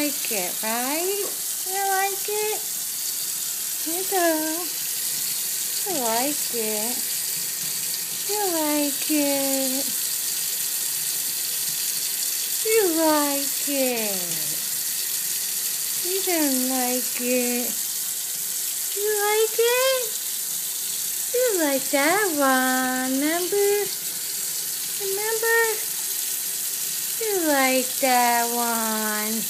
like it, right? You like it? You do. You like it. You like it. You like it. You don't like it. You like it? You like that one, remember? Remember? You like that one.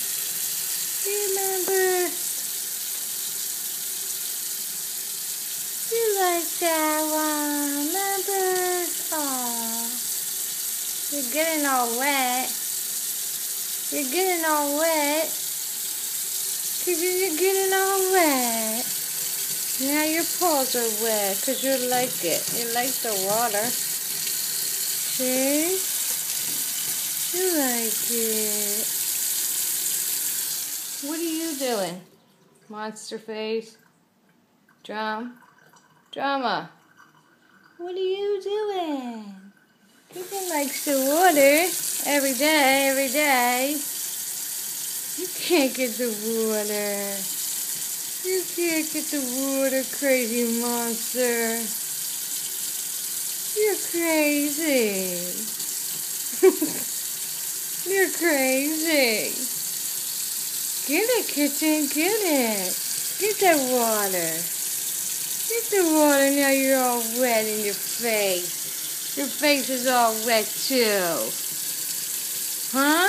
Remember? You like that one, remember? Aw. You're getting all wet. You're getting all wet. 'Cause you're getting all wet. Now your paws are wet because you like it. You like the water. See? You like it. What are you doing? Monster face? Drama. What are you doing? Pippin likes the water every day. You can't get the water. You can't get the water, crazy monster. You're crazy. You're crazy. Get it, kitten, get it. Get that water. Get the water, now you're all wet in your face. Your face is all wet too. Huh?